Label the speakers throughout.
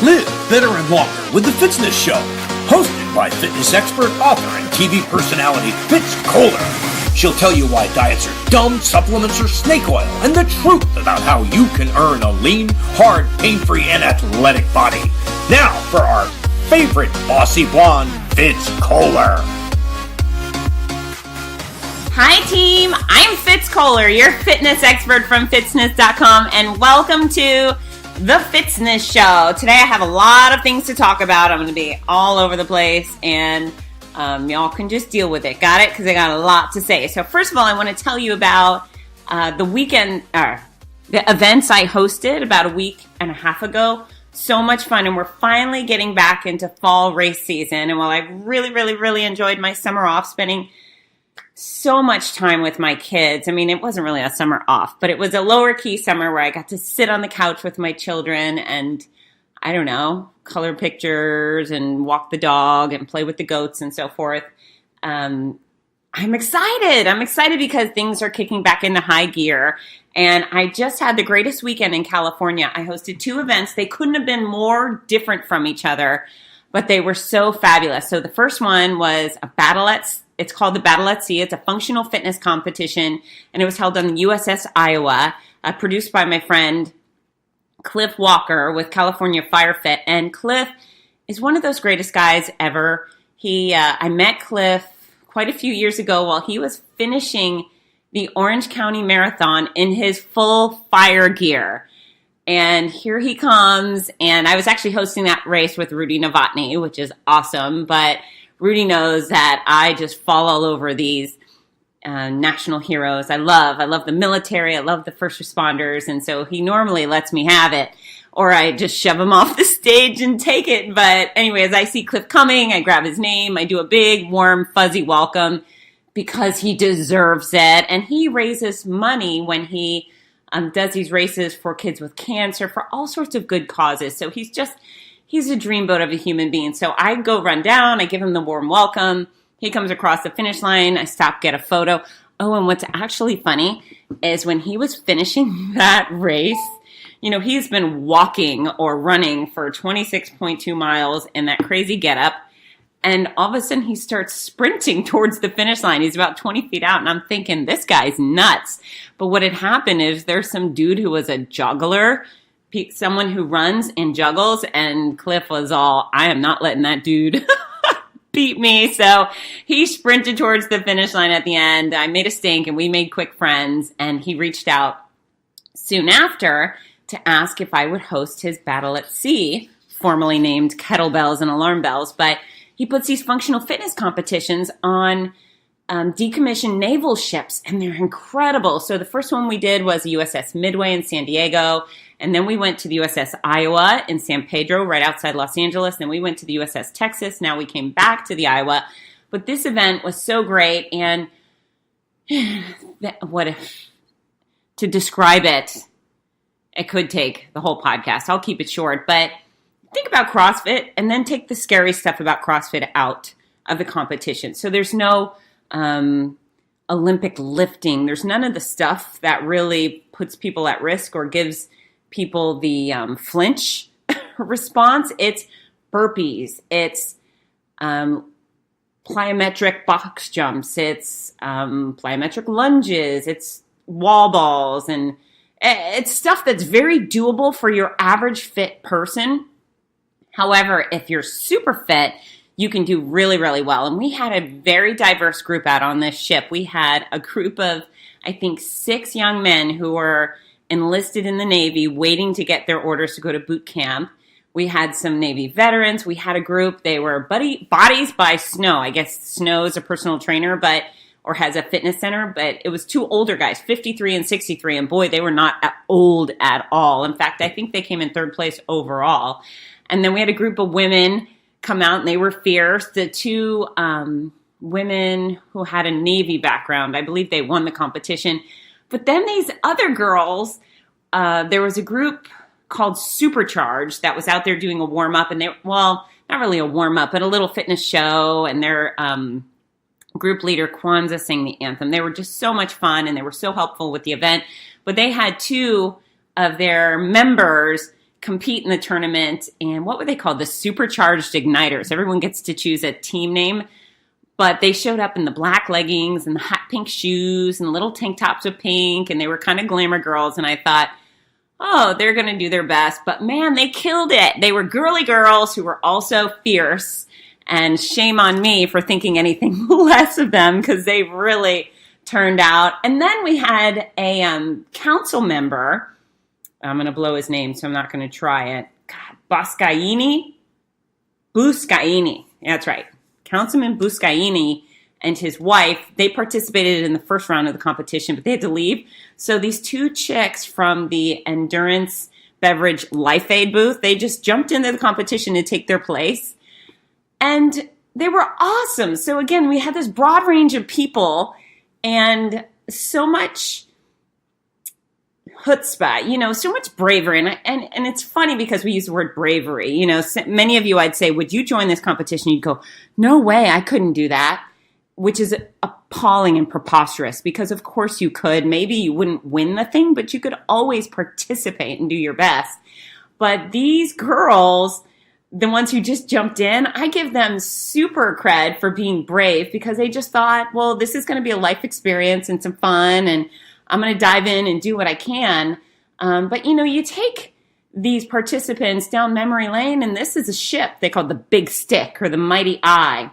Speaker 1: Live better and longer with the Fitzness Show, hosted by fitness expert, author, and TV personality Fitz Koehler. She'll tell you why diets are dumb, supplements are snake oil, and the truth about how you can earn a lean, hard, pain-free, and athletic body. Now for our favorite bossy blonde, Fitz Koehler.
Speaker 2: Hi team, I'm Fitz Koehler, your fitness expert from Fitzness.com, and welcome to the Fitzness Show. Today I have a lot of things to talk about. I'm going to be all over the place, and y'all can just deal with it. Got it? Because I got a lot to say. So first of all, I want to tell you about the events I hosted about a week and a half ago. So much fun, and we're finally getting back into fall race season. And while I really enjoyed my summer off, spending so much time with my kids. I mean, it wasn't really a summer off, but it was a lower key summer where I got to sit on the couch with my children and, I don't know, color pictures and walk the dog and play with the goats and so forth. I'm excited. I'm excited because things are kicking back into high gear. And I just had the greatest weekend in California. I hosted 2 events. They couldn't have been more different from each other, but they were so fabulous. So the first one was it's called the Battle at Sea. It's a functional fitness competition, and it was held on the USS Iowa, produced by my friend Cliff Walker with California Fire Fit. And Cliff is one of those greatest guys ever. I met Cliff quite a few years ago while he was finishing the Orange County Marathon in his full fire gear. And here he comes, and I was actually hosting that race with Rudy Novotny, which is awesome, but Rudy knows that I just fall all over these national heroes. I love the military. I love the first responders. And so he normally lets me have it, or I just shove him off the stage and take it. But anyway, as I see Cliff coming, I grab his name. I do a big, warm, fuzzy welcome because he deserves it. And he raises money when he does these races for kids with cancer, for all sorts of good causes. So he's a dreamboat of a human being. So I go run down. I give him the warm welcome. He comes across the finish line. I stop, get a photo. Oh, and what's actually funny is when he was finishing that race, you know, he's been walking or running for 26.2 miles in that crazy getup. And all of a sudden, he starts sprinting towards the finish line. He's about 20 feet out. And I'm thinking, this guy's nuts. But what had happened is there's some dude who was a juggler, someone who runs and juggles, and Cliff was all, I am not letting that dude beat me. So he sprinted towards the finish line at the end. I made a stink, and we made quick friends, and he reached out soon after to ask if I would host his Battle at Sea, formerly named Kettlebells and Alarm Bells. But he puts these functional fitness competitions on decommissioned naval ships, and they're incredible. So the first one we did was the USS Midway in San Diego, and then we went to the USS Iowa in San Pedro, right outside Los Angeles. Then we went to the USS Texas. Now we came back to the Iowa. But this event was so great, and to describe it, it could take the whole podcast. I'll keep it short, but think about CrossFit and then take the scary stuff about CrossFit out of the competition. So there's no Olympic lifting. There's none of the stuff that really puts people at risk or gives people the flinch response. It's burpees. It's plyometric box jumps. It's plyometric lunges. It's wall balls. And it's stuff that's very doable for your average fit person. However, if you're super fit, you can do really well. And we had a very diverse group out on this ship. We had a group of, I think, 6 young men who were enlisted in the Navy waiting to get their orders to go to boot camp. We had some Navy veterans. We had a group, they were Bodies by Snow. I guess Snow is a personal trainer, or has a fitness center, but it was 2 older guys, 53 and 63, and boy, they were not old at all. In fact, I think they came in 3rd place overall. And then we had a group of women come out, and they were fierce. The 2 women who had a Navy background, I believe they won the competition. But then these other girls, there was a group called Supercharged that was out there doing a warm-up, and not really a warm-up, but a little fitness show, and their group leader, Kwanzaa, sang the anthem. They were just so much fun, and they were so helpful with the event. But they had 2 of their members compete in the tournament. And what were they called? The Supercharged Igniters. Everyone gets to choose a team name. But they showed up in the black leggings and the hot pink shoes and the little tank tops with pink. And they were kind of glamour girls. And I thought, oh, they're going to do their best. But man, they killed it. They were girly girls who were also fierce. And shame on me for thinking anything less of them because they really turned out. And then we had a council member. I'm going to blow his name, so I'm not going to try it. God, Buscaini. That's right. Councilman Buscaini and his wife, they participated in the first round of the competition, but they had to leave. So these two chicks from the Endurance Beverage Life Aid booth, they just jumped into the competition to take their place. And they were awesome. So again, we had this broad range of people and so much chutzpah, so much bravery. And it's funny because we use the word bravery. Many of you, I'd say, would you join this competition? You'd go, no way, I couldn't do that, which is appalling and preposterous because, of course, you could. Maybe you wouldn't win the thing, but you could always participate and do your best. But these girls, the ones who just jumped in, I give them super cred for being brave because they just thought, well, this is going to be a life experience and some fun, and I'm going to dive in and do what I can. But, you take these participants down memory lane, and this is a ship they called the Big Stick or the Mighty Eye.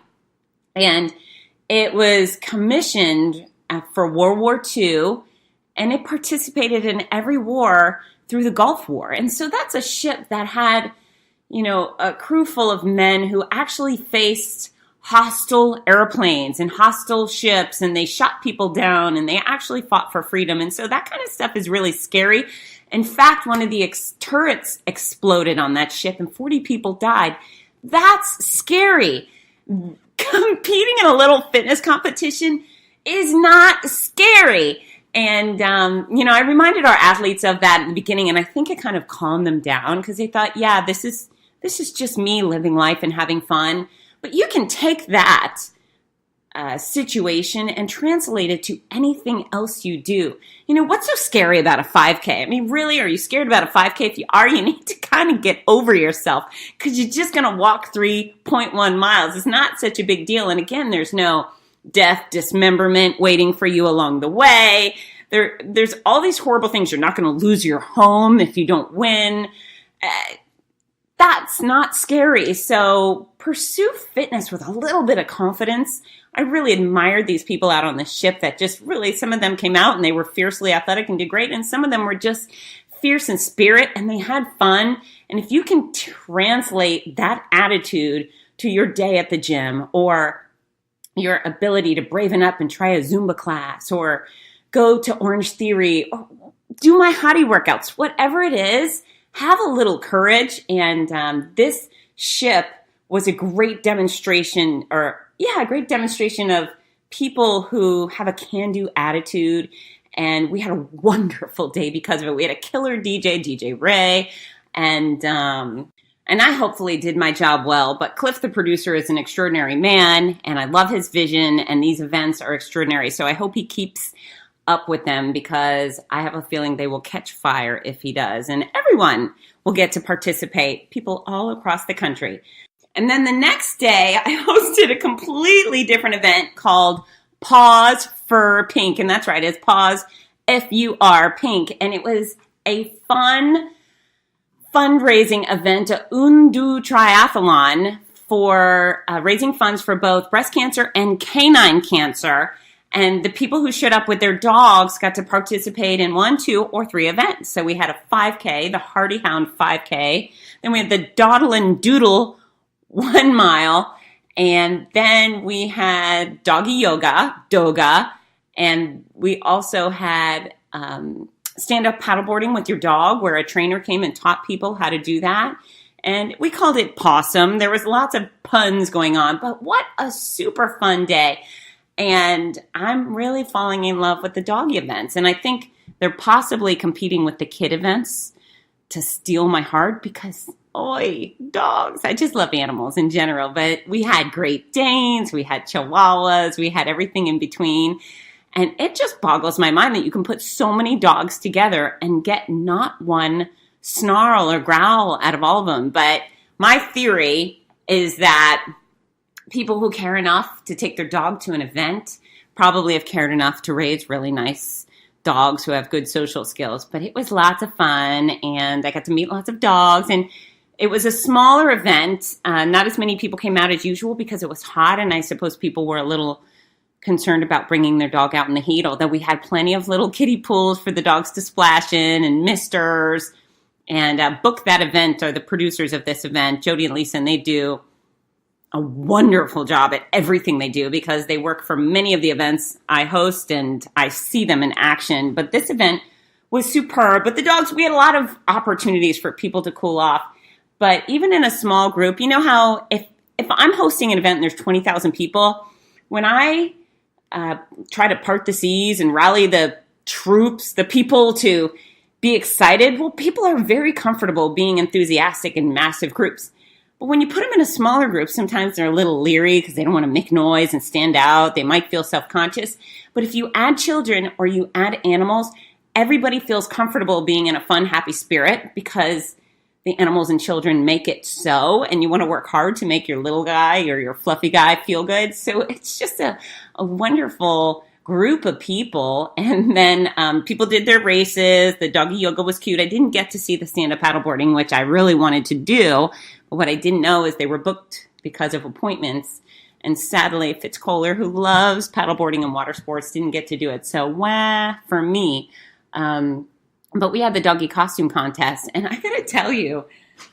Speaker 2: And it was commissioned for World War II, and it participated in every war through the Gulf War. And so that's a ship that had, a crew full of men who actually faced hostile airplanes and hostile ships, and they shot people down, and they actually fought for freedom. And so that kind of stuff is really scary. In fact, one of the turrets exploded on that ship, and 40 people died. That's scary. Competing in a little fitness competition is not scary. And, I reminded our athletes of that in the beginning, and I think it kind of calmed them down because they thought, yeah, this is just me living life and having fun. But you can take that situation and translate it to anything else you do. What's so scary about a 5K? I mean, really, are you scared about a 5K? If you are, you need to kind of get over yourself because you're just going to walk 3.1 miles. It's not such a big deal. And again, there's no death, dismemberment waiting for you along the way. There's all these horrible things. You're not going to lose your home if you don't win. That's not scary. So pursue fitness with a little bit of confidence. I really admired these people out on the ship that just really, some of them came out and they were fiercely athletic and did great. And some of them were just fierce in spirit and they had fun. And if you can translate that attitude to your day at the gym or your ability to braven up and try a Zumba class or go to Orange Theory or do my hottie workouts, whatever it is, have a little courage. And this ship was a great demonstration of people who have a can-do attitude. And we had a wonderful day because of it. We had a killer DJ Ray, and I hopefully did my job well. But Cliff, the producer, is an extraordinary man, and I love his vision, and these events are extraordinary. So I hope he keeps up with them because I have a feeling they will catch fire if he does. And everyone will get to participate, people all across the country. And then the next day, I hosted a completely different event called Pause for Pink. And that's right, it's Pause, F-U-R, Pink. And it was a fun fundraising event, a Undu Triathlon for raising funds for both breast cancer and canine cancer. And the people who showed up with their dogs got to participate in 1, 2, or 3 events. So we had a 5K, the Hardy Hound 5K. Then we had the Dawdle and Doodle 1 mile. And then we had doggy yoga, Doga. And we also had stand-up paddleboarding with your dog, where a trainer came and taught people how to do that. And we called it Possum. There was lots of puns going on, but what a super fun day. And I'm really falling in love with the doggy events. And I think they're possibly competing with the kid events to steal my heart because, dogs. I just love animals in general. But we had Great Danes, we had Chihuahuas, we had everything in between. And it just boggles my mind that you can put so many dogs together and get not one snarl or growl out of all of them. But my theory is that people who care enough to take their dog to an event probably have cared enough to raise really nice dogs who have good social skills. But it was lots of fun, and I got to meet lots of dogs, and it was a smaller event. Not as many people came out as usual because it was hot, and I suppose people were a little concerned about bringing their dog out in the heat, although we had plenty of little kiddie pools for the dogs to splash in and misters. And Book That Event are the producers of this event, Jody and Lisa, and they do a wonderful job at everything they do because they work for many of the events I host and I see them in action. But this event was superb. But the dogs, we had a lot of opportunities for people to cool off. But even in a small group, you know how if I'm hosting an event and there's 20,000 people, when I try to part the seas and rally the troops, the people to be excited, well, people are very comfortable being enthusiastic in massive groups. But when you put them in a smaller group, sometimes they're a little leery because they don't want to make noise and stand out. They might feel self-conscious. But if you add children or you add animals, everybody feels comfortable being in a fun, happy spirit because the animals and children make it so, and you want to work hard to make your little guy or your fluffy guy feel good. So it's just a wonderful group of people. And then people did their races. The doggy yoga was cute. I didn't get to see the stand-up paddleboarding, which I really wanted to do. But what I didn't know is they were booked because of appointments. And sadly, Fitz Koehler, who loves paddleboarding and water sports, didn't get to do it. So, for me. But we had the doggy costume contest, and I gotta tell you,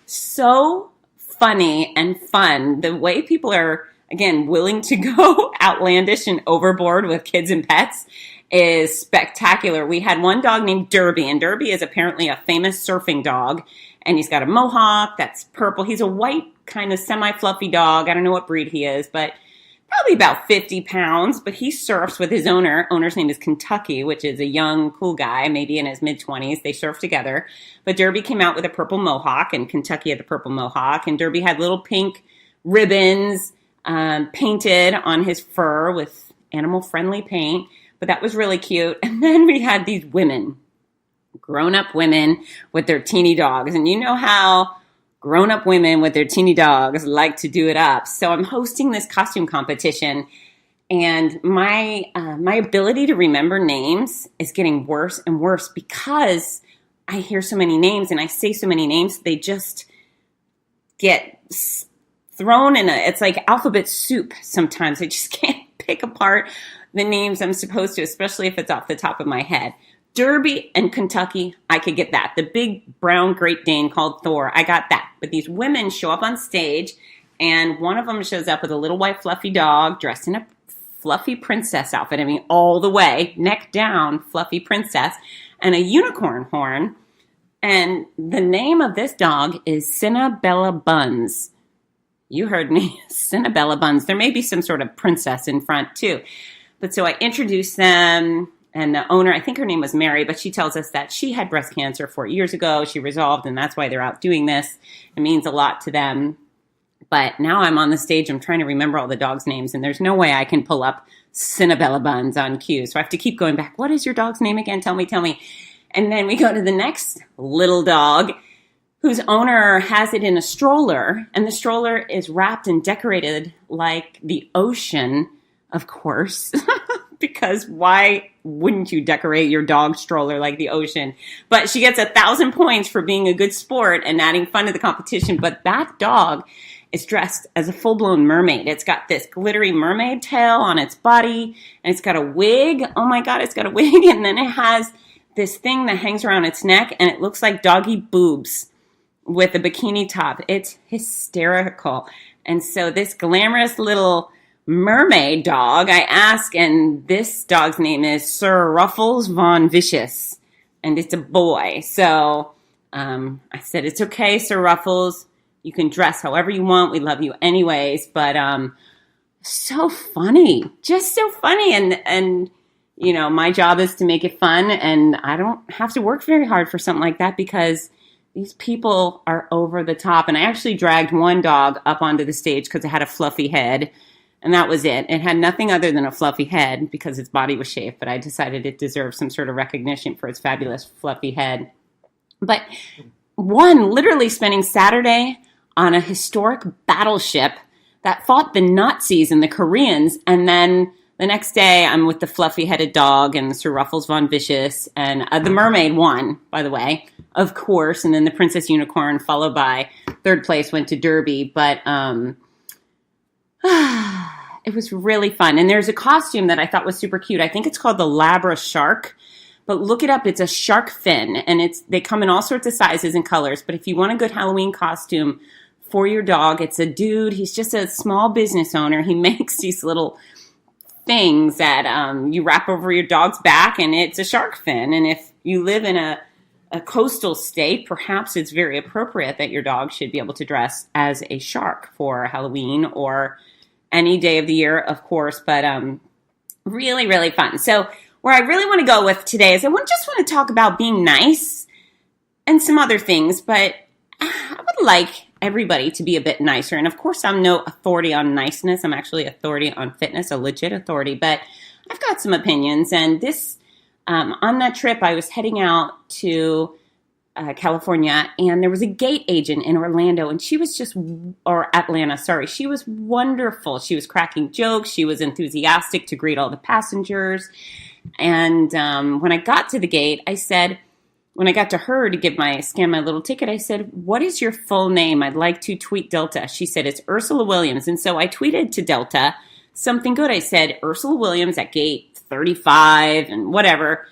Speaker 2: so funny and fun. The way people are, again, willing to go outlandish and overboard with kids and pets is spectacular. We had one dog named Derby, and Derby is apparently a famous surfing dog, and he's got a mohawk that's purple. He's a white, kind of semi-fluffy dog. I don't know what breed he is, but probably about 50 pounds, but he surfs with his owner. Owner's name is Kentucky, which is a young, cool guy, maybe in his mid-20s. They surf together. But Derby came out with a purple mohawk, and Kentucky had the purple mohawk. And Derby had little pink ribbons painted on his fur with animal-friendly paint. But that was really cute. And then we had these women, grown-up women with their teeny dogs. And you know how grown-up women with their teeny dogs like to do it up. So I'm hosting this costume competition, and my ability to remember names is getting worse and worse because I hear so many names and I say so many names. They just get thrown in it's like alphabet soup sometimes. I just can't pick apart the names I'm supposed to, especially if it's off the top of my head. Derby and Kentucky, I could get that. The big brown Great Dane called Thor, I got that. But these women show up on stage, and one of them shows up with a little white fluffy dog dressed in a fluffy princess outfit. I mean, all the way, neck down, fluffy princess, and a unicorn horn. And the name of this dog is Cinnabella Buns. You heard me, Cinnabella Buns. There may be some sort of princess in front, too. But so I introduced them. And the owner, I think her name was Mary, but she tells us that she had breast cancer 4 years ago. She resolved, and that's why they're out doing this. It means a lot to them. But now I'm on the stage. I'm trying to remember all the dogs' names, and there's no way I can pull up Cinnabella Buns on cue. So I have to keep going back. What is your dog's name again? Tell me. And then we go to the next little dog, whose owner has it in a stroller, and the stroller is wrapped and decorated like the ocean, of course. Because why wouldn't you decorate your dog stroller like the ocean? But she gets 1,000 points for being a good sport and adding fun to the competition. But that dog is dressed as a full-blown mermaid. It's got this glittery mermaid tail on its body, and it's got a wig. Oh my God, it's got a wig. And then it has this thing that hangs around its neck, and it looks like doggy boobs with a bikini top. It's hysterical. And so this glamorous little mermaid dog, I ask, and this dog's name is Sir Ruffles Von Vicious, and it's a boy. So I said, it's okay, Sir Ruffles. You can dress however you want. We love you anyways. But so funny, just so funny. And you know, my job is to make it fun, and I don't have to work very hard for something like that because these people are over the top. And I actually dragged one dog up onto the stage because it had a fluffy head. And that was it. It had nothing other than a fluffy head because its body was shaved, but I decided it deserved some sort of recognition for its fabulous fluffy head. But one, literally spending Saturday on a historic battleship that fought the Nazis and the Koreans. And then the next day, I'm with the fluffy-headed dog and Sir Ruffles von Vicious. And the mermaid won, by the way, of course. And then the Princess Unicorn, followed by third place, went to Derby. But it was really fun. And there's a costume that I thought was super cute. I think it's called the Labra Shark. But look it up. It's a shark fin. And they come in all sorts of sizes and colors. But if you want a good Halloween costume for your dog, it's a dude. He's just a small business owner. He makes these little things that you wrap over your dog's back, and it's a shark fin. And if you live in a coastal state, perhaps it's very appropriate that your dog should be able to dress as a shark for Halloween or any day of the year, of course. But really, really fun. So where I really want to go with today is I just want to talk about being nice and some other things, but I would like everybody to be a bit nicer. And of course, I'm no authority on niceness. I'm actually authority on fitness, a legit authority, but I've got some opinions. And this, on that trip, I was heading out to California, and there was a gate agent in Orlando, and she was Atlanta, sorry. She was wonderful. She was cracking jokes. She was enthusiastic to greet all the passengers. And when I got to the gate, when I got to her to scan my little ticket, I said, "What is your full name? I'd like to tweet Delta." She said, "It's Ursula Williams." And so I tweeted to Delta something good. I said, "Ursula Williams at gate 35 and whatever.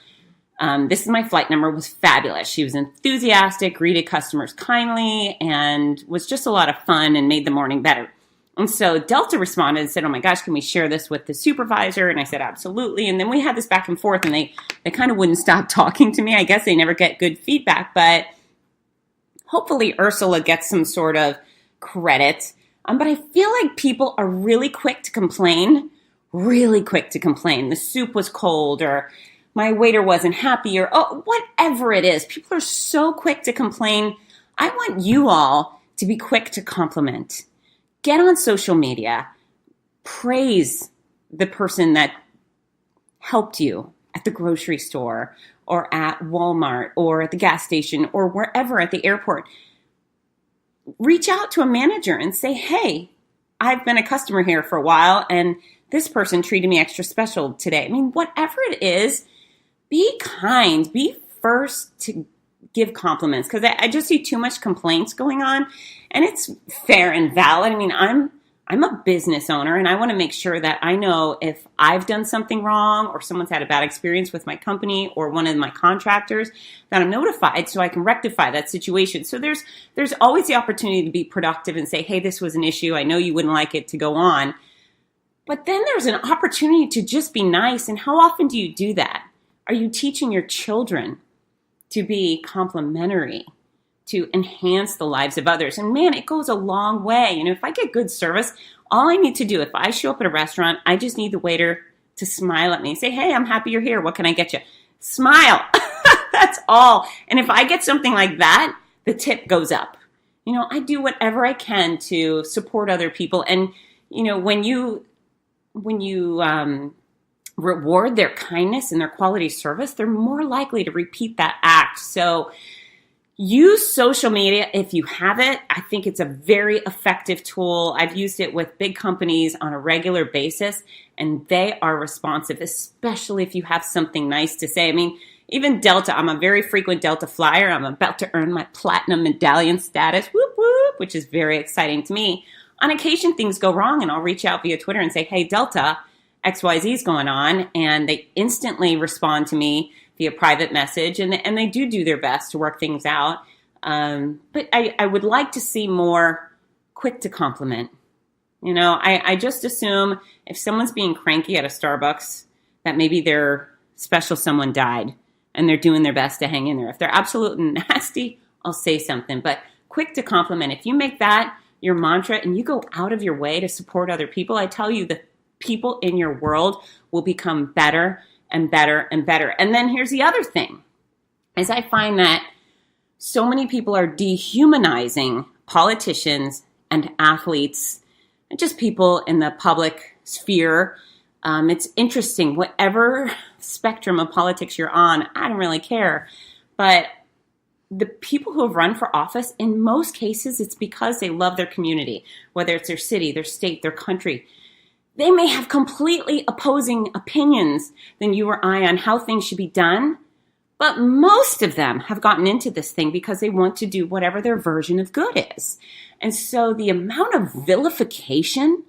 Speaker 2: This is my flight number," was fabulous. She was enthusiastic, greeted customers kindly, and was just a lot of fun and made the morning better. And so Delta responded and said, "Oh my gosh, can we share this with the supervisor?" And I said, "Absolutely." And then we had this back and forth, and they kind of wouldn't stop talking to me. I guess they never get good feedback, but hopefully Ursula gets some sort of credit. But I feel like people are really quick to complain, The soup was cold, or my waiter wasn't happy, or whatever it is. People are so quick to complain. I want you all to be quick to compliment. Get on social media, praise the person that helped you at the grocery store or at Walmart or at the gas station or wherever at the airport. Reach out to a manager and say, "Hey, I've been a customer here for a while and this person treated me extra special today." I mean, whatever it is, be kind, be first to give compliments, because I just see too much complaints going on, and it's fair and valid. I mean, I'm a business owner, and I want to make sure that I know if I've done something wrong or someone's had a bad experience with my company or one of my contractors, that I'm notified so I can rectify that situation. So there's always the opportunity to be productive and say, "Hey, this was an issue. I know you wouldn't like it to go on." But then there's an opportunity to just be nice. And how often do you do that? Are you teaching your children to be complimentary, to enhance the lives of others? And man, it goes a long way. You know, if I get good service, all I need to do, if I show up at a restaurant, I just need the waiter to smile at me and say, "Hey, I'm happy you're here. What can I get you?" Smile. That's all. And if I get something like that, the tip goes up. You know, I do whatever I can to support other people. And, you know, when you reward their kindness and their quality service, they're more likely to repeat that act. So use social media if you have it. I think it's a very effective tool. I've used it with big companies on a regular basis, and they are responsive, especially if you have something nice to say. I mean, even Delta, I'm a very frequent Delta flyer. I'm about to earn my platinum medallion status, whoop, whoop, which is very exciting to me. On occasion, things go wrong, and I'll reach out via Twitter and say, "Hey, Delta, XYZ is going on," and they instantly respond to me via private message, and they do their best to work things out. But I would like to see more quick to compliment. You know, I just assume if someone's being cranky at a Starbucks, that maybe their special someone died, and they're doing their best to hang in there. If they're absolutely nasty, I'll say something. But quick to compliment, if you make that your mantra and you go out of your way to support other people, I tell you, the people in your world will become better and better and better. And then here's the other thing, is I find that so many people are dehumanizing politicians and athletes and just people in the public sphere. It's interesting, whatever spectrum of politics you're on, I don't really care. But the people who have run for office, in most cases, it's because they love their community, whether it's their city, their state, their country. They may have completely opposing opinions than you or I on how things should be done, but most of them have gotten into this thing because they want to do whatever their version of good is. And so the amount of vilification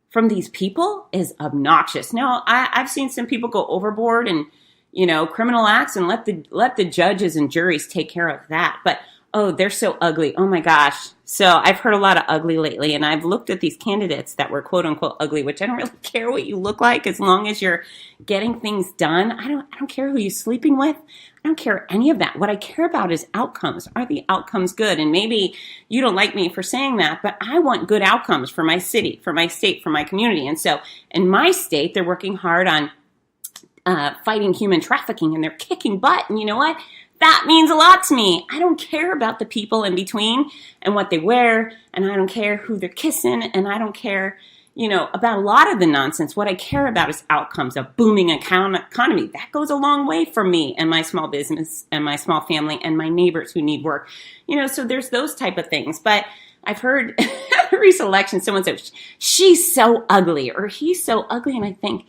Speaker 2: from these people is obnoxious. Now, I've seen some people go overboard and, criminal acts and let the judges and juries take care of that. But, oh, they're so ugly. Oh my gosh. So I've heard a lot of ugly lately, and I've looked at these candidates that were quote unquote ugly, which I don't really care what you look like as long as you're getting things done. I don't care who you're sleeping with. I don't care any of that. What I care about is outcomes. Are the outcomes good? And maybe you don't like me for saying that, but I want good outcomes for my city, for my state, for my community. And so in my state, they're working hard on fighting human trafficking, and they're kicking butt. And you know what? That means a lot to me. I don't care about the people in between and what they wear, and I don't care who they're kissing, and I don't care, about a lot of the nonsense. What I care about is outcomes, a booming economy. That goes a long way for me and my small business and my small family and my neighbors who need work. So there's those type of things. But I've heard at a recent election, someone said, she's so ugly, or he's so ugly, and I think,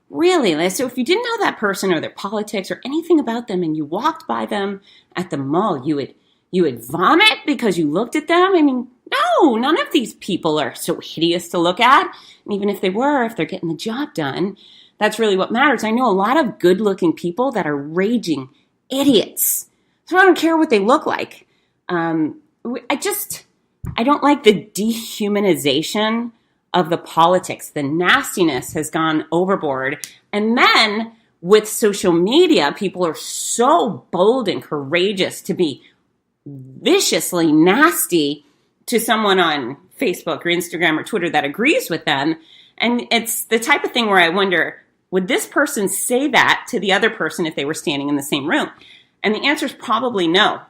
Speaker 2: really? So if you didn't know that person or their politics or anything about them and you walked by them at the mall, you would vomit because you looked at them? I mean, no, none of these people are so hideous to look at. And even if they were, if they're getting the job done, that's really what matters. I know a lot of good-looking people that are raging idiots. So I don't care what they look like. I don't like the dehumanization of the politics. The nastiness has gone overboard. And then with social media, people are so bold and courageous to be viciously nasty to someone on Facebook or Instagram or Twitter that agrees with them. And it's the type of thing where I wonder, would this person say that to the other person if they were standing in the same room? And the answer is probably no.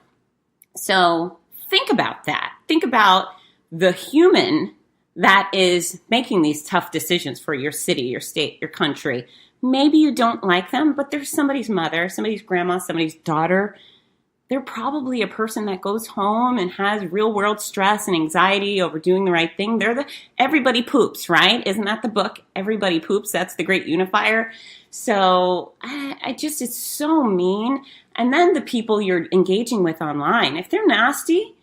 Speaker 2: So think about that. Think about the human that is making these tough decisions for your city, your state, your country. Maybe you don't like them, but they're somebody's mother, somebody's grandma, somebody's daughter. They're probably a person that goes home and has real world stress and anxiety over doing the right thing. Everybody poops, right? Isn't that the book? Everybody poops. That's the great unifier. So it's so mean. And then the people you're engaging with online, if they're nasty,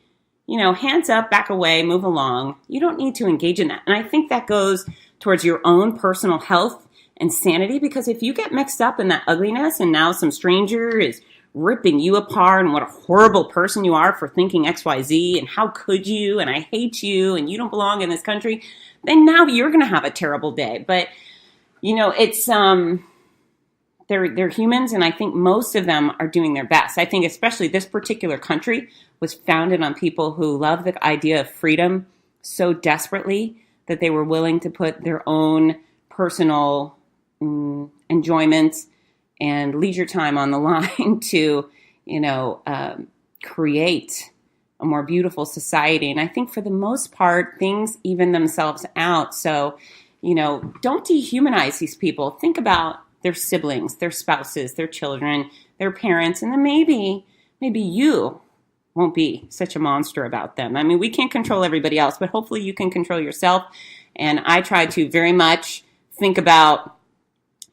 Speaker 2: hands up, back away, move along. You don't need to engage in that. And I think that goes towards your own personal health and sanity, because if you get mixed up in that ugliness and now some stranger is ripping you apart and what a horrible person you are for thinking XYZ and how could you and I hate you and you don't belong in this country, then now you're going to have a terrible day. But, it's they're humans, and I think most of them are doing their best. I think especially this particular country was founded on people who love the idea of freedom so desperately that they were willing to put their own personal enjoyments and leisure time on the line to, create a more beautiful society. And I think for the most part, things even themselves out. So, don't dehumanize these people. Think about their siblings, their spouses, their children, their parents, and then maybe you won't be such a monster about them. I mean, we can't control everybody else, but hopefully you can control yourself. And I try to very much think about,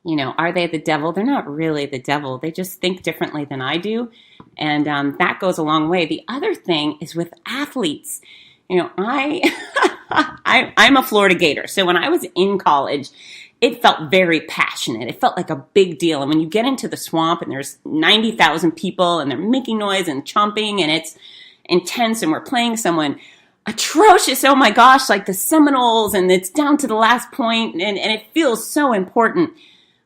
Speaker 2: are they the devil? They're not really the devil. They just think differently than I do. And that goes a long way. The other thing is with athletes. I'm a Florida Gator. So when I was in college, it felt very passionate. It felt like a big deal. And when you get into the swamp and there's 90,000 people and they're making noise and chomping and it's intense and we're playing someone atrocious, oh my gosh, like the Seminoles, and it's down to the last point and it feels so important.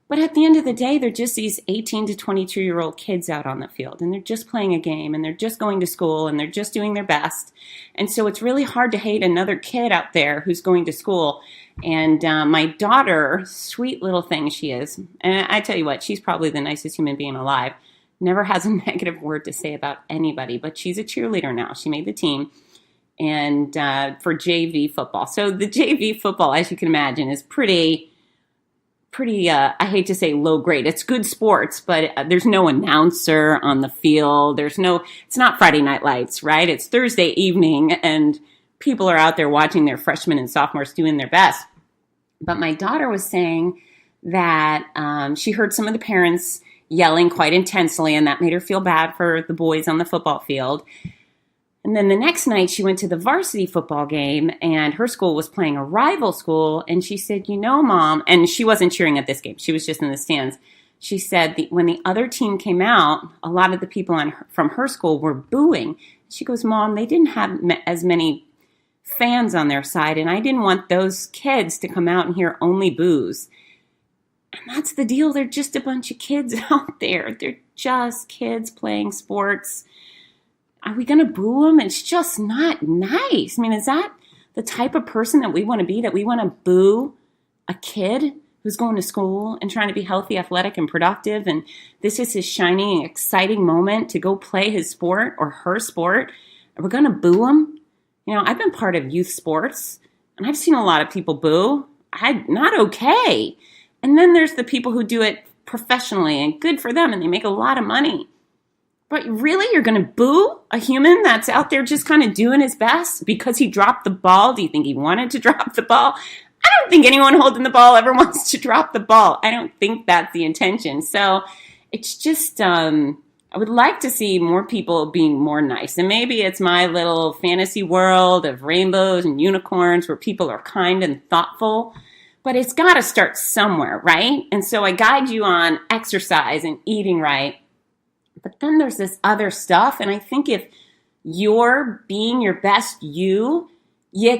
Speaker 2: But at the end of the day, they're just these 18 to 22-year-old kids out on the field, and they're just playing a game, and they're just going to school, and they're just doing their best. And so it's really hard to hate another kid out there who's going to school. And my daughter, sweet little thing she is, and I tell you what, she's probably the nicest human being alive, never has a negative word to say about anybody, but she's a cheerleader now. She made the team and for JV football. So the JV football, as you can imagine, is pretty pretty, I hate to say low grade. It's good sports, but there's no announcer on the field. It's not Friday Night Lights, right? It's Thursday evening, and people are out there watching their freshmen and sophomores doing their best. But my daughter was saying that she heard some of the parents yelling quite intensely, and that made her feel bad for the boys on the football field. And then the next night she went to the varsity football game, and her school was playing a rival school. And she said, Mom, and she wasn't cheering at this game. She was just in the stands. She said when the other team came out, a lot of the people from her school were booing. She goes, Mom, they didn't have as many fans on their side, and I didn't want those kids to come out and hear only boos. And that's the deal. They're just a bunch of kids out there. They're just kids playing sports. Are we going to boo them? It's just not nice. I mean, is that the type of person that we want to be, that we want to boo a kid who's going to school and trying to be healthy, athletic, and productive, and this is his shining, exciting moment to go play his sport or her sport? Are we going to boo him? I've been part of youth sports, and I've seen a lot of people boo. Not okay. And then there's the people who do it professionally, and good for them, and they make a lot of money. But really, you're going to boo a human that's out there just kind of doing his best because he dropped the ball? Do you think he wanted to drop the ball? I don't think anyone holding the ball ever wants to drop the ball. I don't think that's the intention. So it's just, I would like to see more people being more nice. And maybe it's my little fantasy world of rainbows and unicorns where people are kind and thoughtful. But it's got to start somewhere, right? And so I guide you on exercise and eating right. But then there's this other stuff. And I think if you're being your best you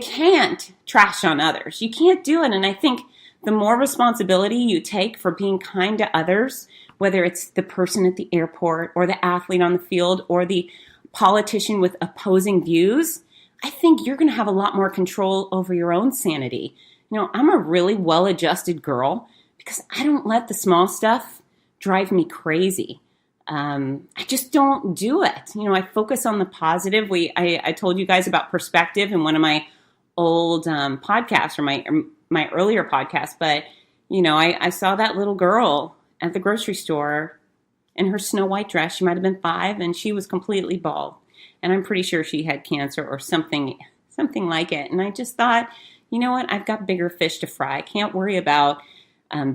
Speaker 2: can't trash on others. You can't do it. And I think the more responsibility you take for being kind to others, whether it's the person at the airport or the athlete on the field or the politician with opposing views, I think you're going to have a lot more control over your own sanity. I'm a really well-adjusted girl because I don't let the small stuff drive me crazy. I just don't do it. I focus on the positive. I told you guys about perspective in one of my old podcasts or my earlier podcast, but I saw that little girl at the grocery store in her snow white dress. She might have been 5, and she was completely bald. And I'm pretty sure she had cancer or something like it. And I just thought, you know what? I've got bigger fish to fry. I can't worry about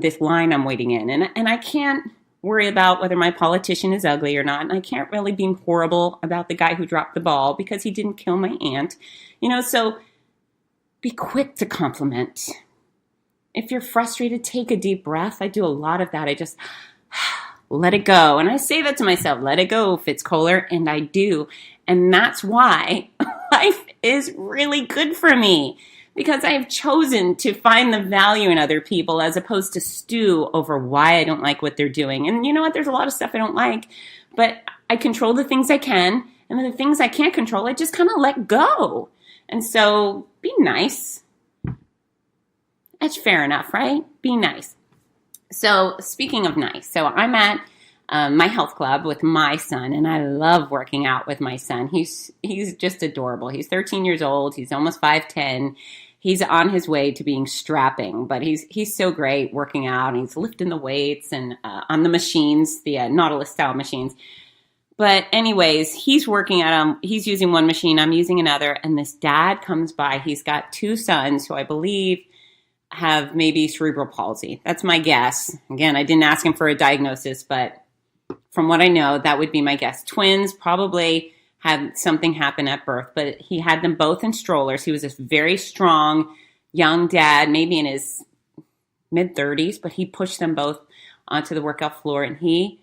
Speaker 2: this line I'm waiting in. And I can't worry about whether my politician is ugly or not. And I can't really be horrible about the guy who dropped the ball because he didn't kill my aunt. So be quick to compliment. If you're frustrated, take a deep breath. I do a lot of that. I just let it go. And I say that to myself, let it go, Fitz Koehler, and I do. And that's why life is really good for me, because I have chosen to find the value in other people as opposed to stew over why I don't like what they're doing. And you know what? There's a lot of stuff I don't like, but I control the things I can. And then the things I can't control, I just kind of let go. And so be nice. That's fair enough, right? Be nice. So speaking of nice, so I'm at my health club with my son, and I love working out with my son. He's just adorable. He's 13 years old. He's almost 5'10". He's on his way to being strapping, but he's so great working out, and he's lifting the weights and on the machines, the Nautilus style machines. But anyways, he's working at he's using one machine, I'm using another, and this dad comes by. He's got 2 sons who I believe have maybe cerebral palsy. That's my guess. Again, I didn't ask him for a diagnosis, but from what I know, that would be my guess. Twins probably had something happen at birth, but he had them both in strollers. He was this very strong young dad, maybe in his mid-30s, but he pushed them both onto the workout floor, and he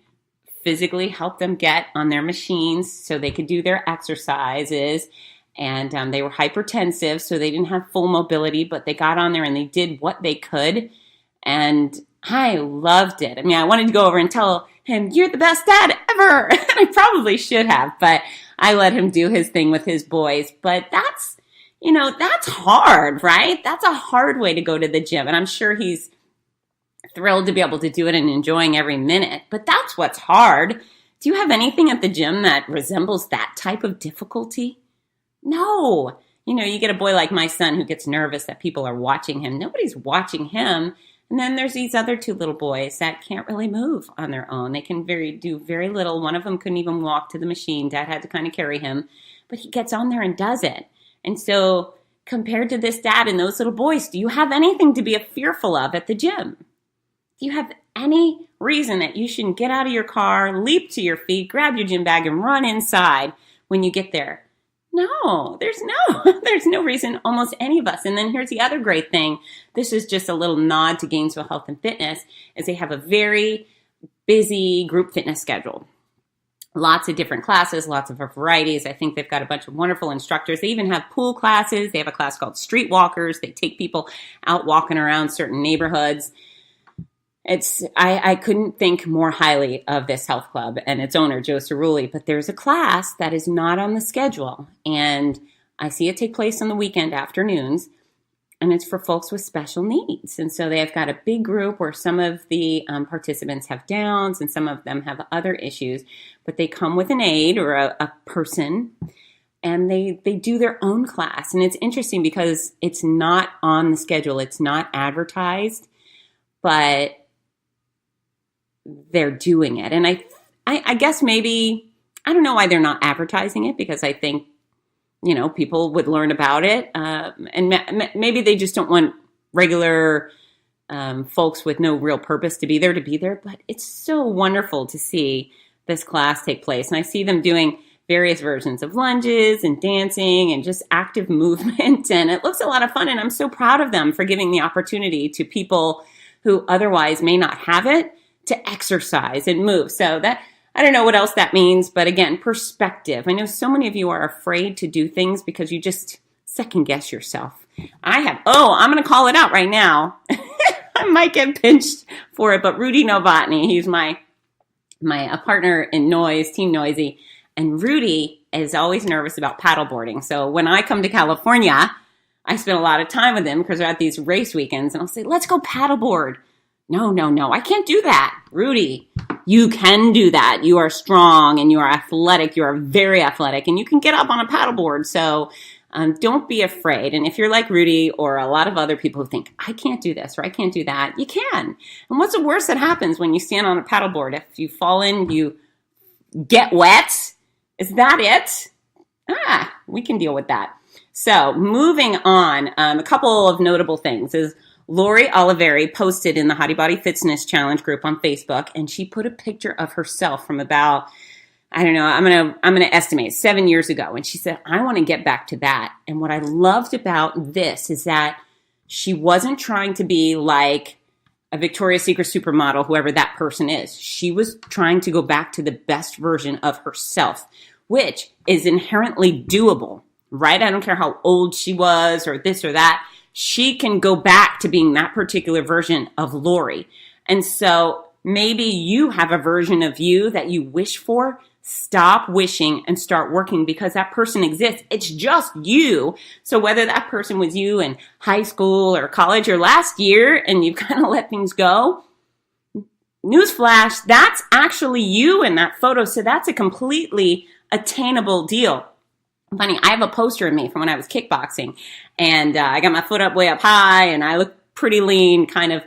Speaker 2: physically helped them get on their machines so they could do their exercises. And they were hypertensive, so they didn't have full mobility, but they got on there and they did what they could. And I loved it. I mean, I wanted to go over and tell him, "You're the best dad ever." And I probably should have, but I let him do his thing with his boys. But that's hard, right? That's a hard way to go to the gym. And I'm sure he's thrilled to be able to do it and enjoying every minute. But that's what's hard. Do you have anything at the gym that resembles that type of difficulty? No. You get a boy like my son who gets nervous that people are watching him. Nobody's watching him. And then there's these other two little boys that can't really move on their own. They can do very little. One of them couldn't even walk to the machine. Dad had to kind of carry him, but he gets on there and does it. And so compared to this dad and those little boys, do you have anything to be fearful of at the gym? Do you have any reason that you shouldn't get out of your car, leap to your feet, grab your gym bag, and run inside when you get there? No, there's no reason, almost any of us. And then here's the other great thing. This is just a little nod to Gainesville Health and Fitness, is they have a very busy group fitness schedule. Lots of different classes, lots of varieties. I think they've got a bunch of wonderful instructors. They even have pool classes. They have a class called Street Walkers. They take people out walking around certain neighborhoods. I couldn't think more highly of this health club and its owner, Joe Cerulli, but there's a class that is not on the schedule, and I see it take place on the weekend afternoons, and it's for folks with special needs. And so they've got a big group where some of the participants have Downs and some of them have other issues, but they come with an aide or a person, and they do their own class. And it's interesting because it's not on the schedule. It's not advertised, but they're doing it. And I guess maybe, I don't know why they're not advertising it, because I think, people would learn about it. And maybe they just don't want regular folks with no real purpose to be there. But it's so wonderful to see this class take place. And I see them doing various versions of lunges and dancing and just active movement. And it looks a lot of fun. And I'm so proud of them for giving the opportunity to people who otherwise may not have it to exercise and move. So that, I don't know what else that means, but again, perspective. I know so many of you are afraid to do things because you just second guess yourself. I'm going to call it out right now. I might get pinched for it, but Rudy Novotny, he's my partner in Noise, Team Noisy, and Rudy is always nervous about paddleboarding. So when I come to California, I spend a lot of time with him because we're at these race weekends, and I'll say, let's go paddleboard. No, I can't do that. Rudy, you can do that. You are strong and you are athletic. You are very athletic and you can get up on a paddleboard. So don't be afraid. And if you're like Rudy or a lot of other people who think, I can't do this or I can't do that, you can. And what's the worst that happens when you stand on a paddleboard? If you fall in, you get wet. Is that it? We can deal with that. So moving on, a couple of notable things is Lori Oliveri posted in the Hottie Body Fitzness Challenge group on Facebook, and she put a picture of herself from about, I don't know, I'm gonna estimate 7 years ago. And she said, I want to get back to that. And what I loved about this is that she wasn't trying to be like a Victoria's Secret supermodel, whoever that person is. She was trying to go back to the best version of herself, which is inherently doable, right? I don't care how old she was or this or that. She can go back to being that particular version of Lori. And so maybe you have a version of you that you wish for. Stop wishing and start working, because that person exists. It's just you. So whether that person was you in high school or college or last year and you kind of let things go, newsflash, that's actually you in that photo. So that's a completely attainable deal. Funny, I have a poster of me from when I was kickboxing, and I got my foot up way up high, and I look pretty lean, kind of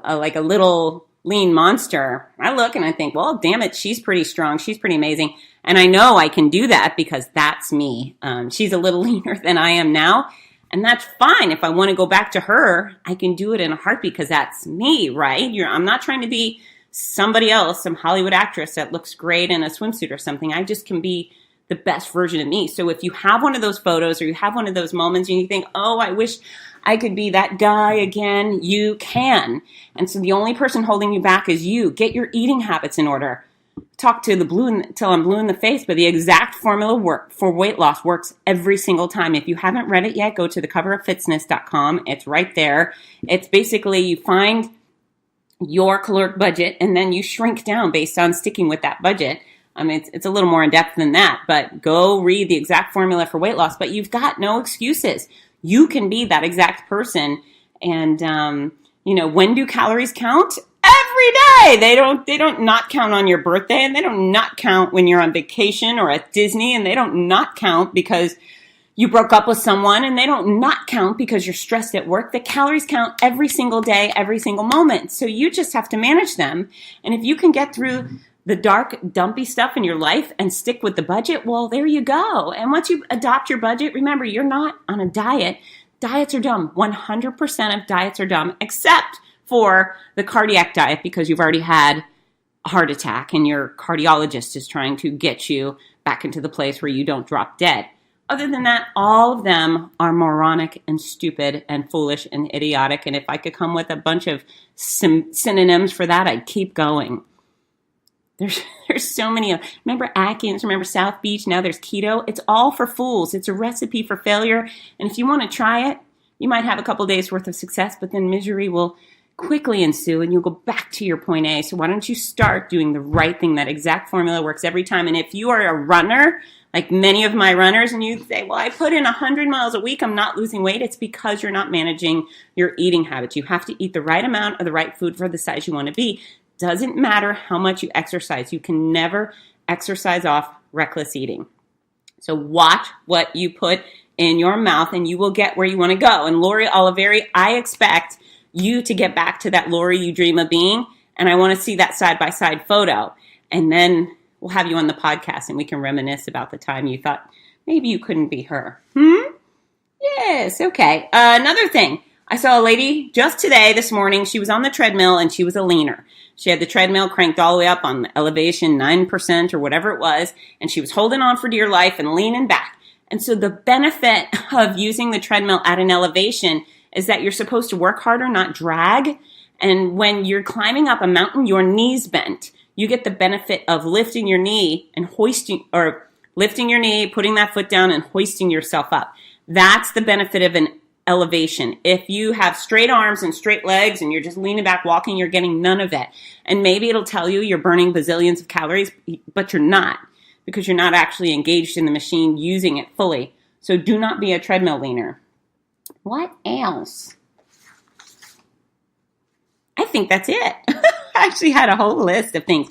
Speaker 2: like a little lean monster. I look and I think, well, damn it, she's pretty strong. She's pretty amazing. And I know I can do that because that's me. She's a little leaner than I am now, and that's fine. If I want to go back to her, I can do it in a heartbeat because that's me, right? I'm not trying to be somebody else, some Hollywood actress that looks great in a swimsuit or something. I just can be the best version of me. So if you have one of those photos or you have one of those moments and you think, oh, I wish I could be that guy again, you can. And so the only person holding you back is you. Get your eating habits in order. Talk to the blue till I'm blue in the face, but the exact formula for weight loss works every single time. If you haven't read it yet, go to the cover of Fitzness.com. It's right there. It's basically you find your caloric budget and then you shrink down based on sticking with that budget. It's a little more in depth than that, but go read the exact formula for weight loss, but you've got no excuses. You can be that exact person. And, when do calories count? Every day. They don't not count on your birthday, and they don't not count when you're on vacation or at Disney, and they don't not count because you broke up with someone and they don't not count because you're stressed at work. The calories count every single day, every single moment. So you just have to manage them. And if you can get through the dark, dumpy stuff in your life and stick with the budget, well, there you go. And once you adopt your budget, remember, you're not on a diet. Diets are dumb. 100% of diets are dumb, except for the cardiac diet, because you've already had a heart attack and your cardiologist is trying to get you back into the place where you don't drop dead. Other than that, all of them are moronic and stupid and foolish and idiotic. And if I could come with a bunch of synonyms for that, I'd keep going. There's so many. Remember Atkins, remember South Beach, now there's keto. It's all for fools. It's a recipe for failure. And if you want to try it, you might have a couple days worth of success, but then misery will quickly ensue and you'll go back to your point A. So why don't you start doing the right thing? That exact formula works every time. And if you are a runner, like many of my runners, and you say, well, I put in 100 miles a week, I'm not losing weight. It's because you're not managing your eating habits. You have to eat the right amount of the right food for the size you want to be. Doesn't matter how much you exercise. You can never exercise off reckless eating. So watch what you put in your mouth and you will get where you want to go. And Lori Oliveri, I expect you to get back to that Lori you dream of being. And I want to see that side-by-side photo. And then we'll have you on the podcast and we can reminisce about the time you thought maybe you couldn't be her. Yes, okay. Another thing. I saw a lady just today, this morning. She was on the treadmill and she was a leaner. She had the treadmill cranked all the way up on the elevation, 9% or whatever it was. And she was holding on for dear life and leaning back. And so the benefit of using the treadmill at an elevation is that you're supposed to work harder, not drag. And when you're climbing up a mountain, your knee's bent. You get the benefit of lifting your knee and lifting your knee, putting that foot down and hoisting yourself up. That's the benefit of an elevation. If you have straight arms and straight legs and you're just leaning back walking, you're getting none of it. And maybe it'll tell you you're burning bazillions of calories, but you're not, because you're not actually engaged in the machine using it fully. So do not be a treadmill leaner. What else? I think that's it. I actually had a whole list of things.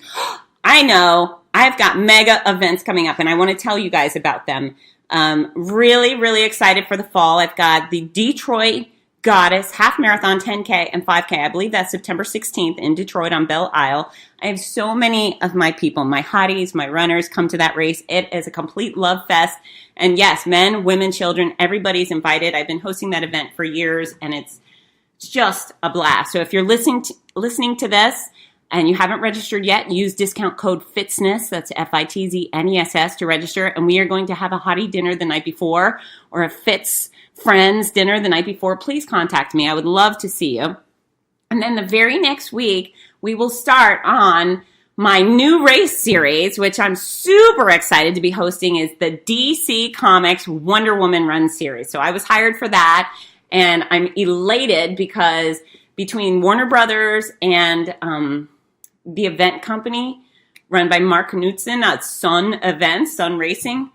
Speaker 2: I know I've got mega events coming up and I want to tell you guys about them. Really, really excited for the fall. I've got the Detroit Goddess Half Marathon 10K and 5K. I believe that's September 16th in Detroit on Belle Isle. I have so many of my people, my hotties, my runners come to that race. It is a complete love fest. And yes, men, women, children, everybody's invited. I've been hosting that event for years and it's just a blast. So if you're listening to this and you haven't registered yet, use discount code Fitzness, that's Fitzness to register. And we are going to have a hottie dinner the night before or a Fitz Friends dinner the night before. Please contact me. I would love to see you. And then the very next week, we will start on my new race series, which I'm super excited to be hosting, is the DC Comics Wonder Woman Run series. So I was hired for that, and I'm elated because between Warner Brothers and the event company run by Mark Knudsen, Sun Racing,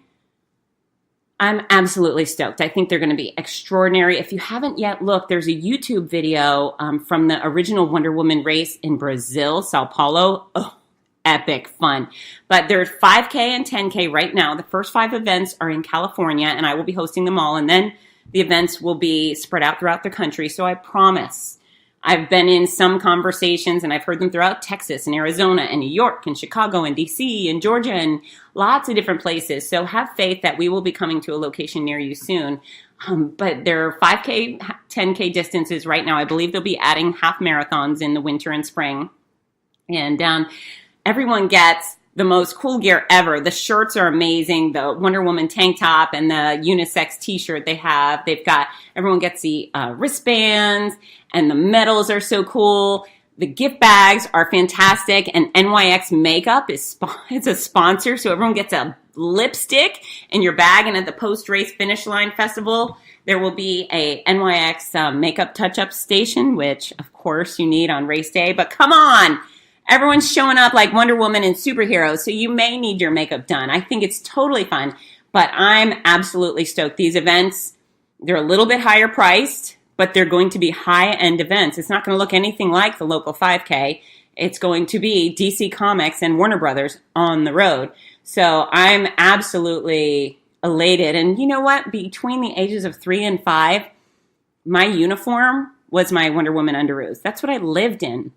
Speaker 2: I'm absolutely stoked. I think they're going to be extraordinary. If you haven't yet looked, there's a YouTube video from the original Wonder Woman race in Brazil, Sao Paulo. Oh, epic fun. But there's 5K and 10K right now. The first 5 events are in California, and I will be hosting them all. And then the events will be spread out throughout the country. So I promise. I've been in some conversations, and I've heard them throughout Texas and Arizona and New York and Chicago and DC and Georgia and lots of different places. So have faith that we will be coming to a location near you soon. But there are 5K, 10K distances right now. I believe they'll be adding half marathons in the winter and spring. And everyone gets the most cool gear ever. The shirts are amazing. The Wonder Woman tank top and the unisex t-shirt they've got, everyone gets the wristbands, and the medals are so cool. The gift bags are fantastic, and NYX Makeup is a sponsor, so everyone gets a lipstick in your bag. And at the post-race finish line festival, there will be a NYX makeup touch-up station, which, of course, you need on race day. But come on! Everyone's showing up like Wonder Woman and superheroes, so you may need your makeup done. I think it's totally fun, but I'm absolutely stoked. These events, they're a little bit higher priced, but they're going to be high-end events. It's not going to look anything like the local 5K. It's going to be DC Comics and Warner Brothers on the road. So I'm absolutely elated. And you know what? Between the ages of 3 and 5, my uniform was my Wonder Woman underoos. That's what I lived in.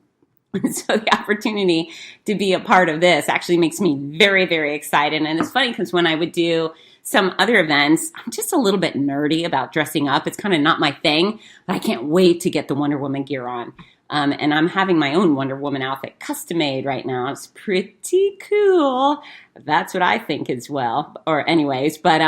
Speaker 2: And so the opportunity to be a part of this actually makes me very, very excited. And it's funny because when I would do some other events, I'm just a little bit nerdy about dressing up. It's kind of not my thing, but I can't wait to get the Wonder Woman gear on. And I'm having my own Wonder Woman outfit custom made right now. It's pretty cool. That's what I think as well. Or anyways, but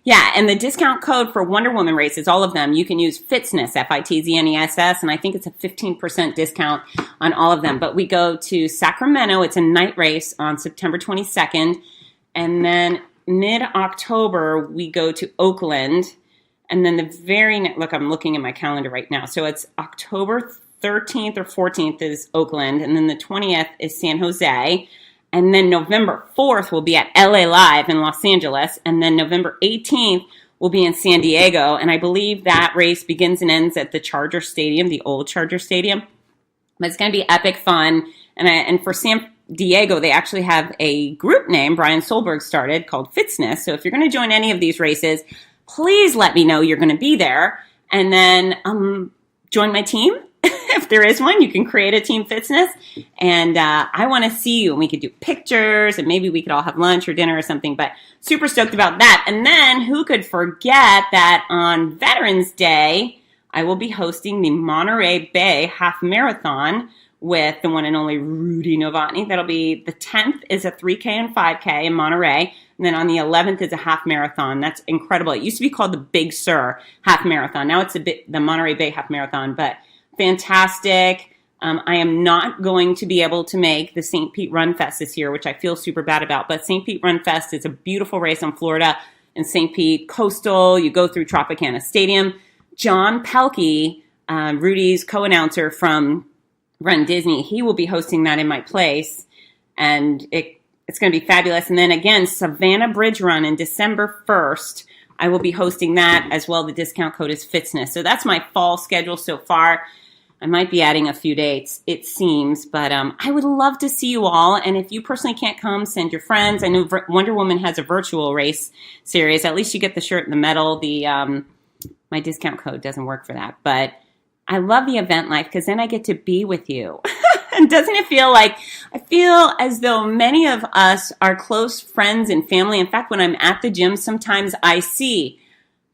Speaker 2: yeah, and the discount code for Wonder Woman races, all of them, you can use Fitzness, Fitzness, and I think it's a 15% discount on all of them. But we go to Sacramento. It's a night race on September 22nd. And then mid-October, we go to Oakland. And then the very next, look, I'm looking at my calendar right now. So it's October 13th or 14th is Oakland, and then the 20th is San Jose, and then November 4th will be at LA Live in Los Angeles, and then November 18th will be in San Diego, and I believe that race begins and ends at the Charger Stadium, the old Charger Stadium. But it's going to be epic fun, and for San Diego, they actually have a group name Brian Solberg started called Fitzness, so if you're going to join any of these races, please let me know you're going to be there, and then join my team. If there is one, you can create a Team Fitzness, and I want to see you, and we could do pictures, and maybe we could all have lunch or dinner or something, but super stoked about that. And then who could forget that on Veterans Day, I will be hosting the Monterey Bay Half Marathon with the one and only Rudy Novotny. That'll be the 10th is a 3K and 5K in Monterey, and then on the 11th is a half marathon. That's incredible. It used to be called the Big Sur Half Marathon. Now it's the Monterey Bay Half Marathon, but fantastic. I am not going to be able to make the St. Pete Run Fest this year, which I feel super bad about. But St. Pete Run Fest is a beautiful race on Florida in St. Pete, coastal. You go through Tropicana Stadium. John Pelkey, Rudy's co-announcer from Run Disney, he will be hosting that in my place. And it's going to be fabulous. And then again, Savannah Bridge Run in December 1st. I will be hosting that as well. The discount code is Fitzness. So that's my fall schedule so far. I might be adding a few dates, it seems, but I would love to see you all. And if you personally can't come, send your friends. I know Wonder Woman has a virtual race series. At least you get the shirt and the medal. My discount code doesn't work for that. But I love the event life because then I get to be with you. And doesn't it feel like, I feel as though many of us are close friends and family. In fact, when I'm at the gym, sometimes I see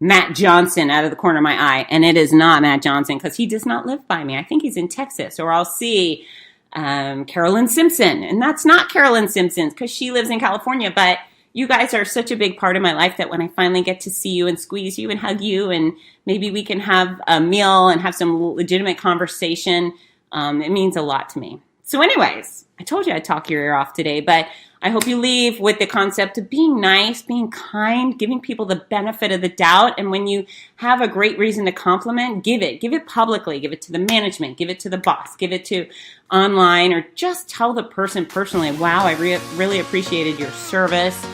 Speaker 2: Matt Johnson out of the corner of my eye, and it is not Matt Johnson because he does not live by me. I think he's in Texas. Or I'll see Carolyn Simpson, and that's not Carolyn Simpson because she lives in California. But you guys are such a big part of my life that when I finally get to see you and squeeze you and hug you, and maybe we can have a meal and have some legitimate conversation, it means a lot to me. So anyways, I told you I'd talk your ear off today, but I hope you leave with the concept of being nice, being kind, giving people the benefit of the doubt. And when you have a great reason to compliment, give it publicly, give it to the management, give it to the boss, give it to online, or just tell the person personally, wow, I really appreciated your service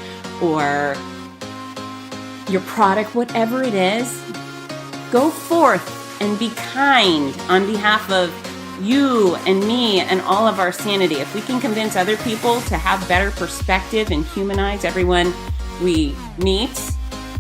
Speaker 2: or your product, whatever it is. Go forth and be kind on behalf of you and me and all of our sanity. If we can convince other people to have better perspective and humanize everyone we meet,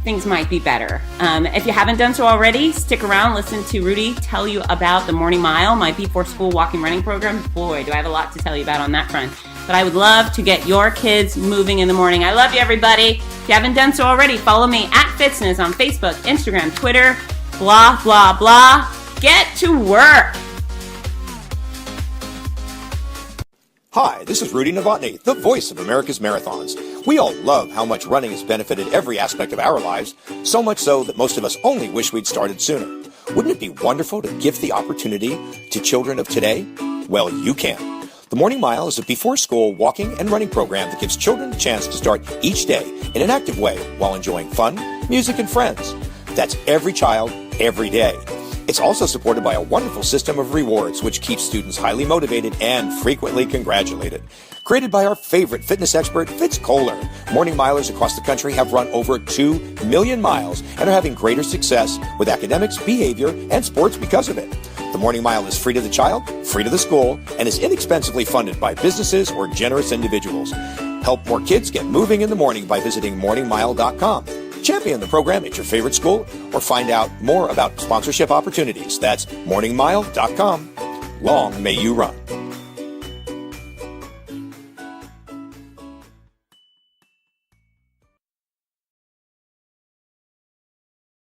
Speaker 2: things might be better. If you haven't done so already, stick around, listen to Rudy tell you about the Morning Mile, my before school walking running program. Boy, do I have a lot to tell you about on that front. But I would love to get your kids moving in the morning. I love you, everybody. If you haven't done so already, follow me at Fitzness on Facebook, Instagram, Twitter, blah, blah, blah. Get to work.
Speaker 1: Hi, this is Rudy Novotny, the voice of America's Marathons. We all love how much running has benefited every aspect of our lives, so much so that most of us only wish we'd started sooner. Wouldn't it be wonderful to give the opportunity to children of today? Well, you can. The Morning Mile is a before-school walking and running program that gives children a chance to start each day in an active way while enjoying fun, music, and friends. That's every child, every day. It's also supported by a wonderful system of rewards, which keeps students highly motivated and frequently congratulated. Created by our favorite fitness expert, Fitz Koehler, Morning Milers across the country have run over 2 million miles and are having greater success with academics, behavior, and sports because of it. The Morning Mile is free to the child, free to the school, and is inexpensively funded by businesses or generous individuals. Help more kids get moving in the morning by visiting morningmile.com. champion the program at your favorite school or find out more about sponsorship opportunities. That's morningmile.com. Long may you run.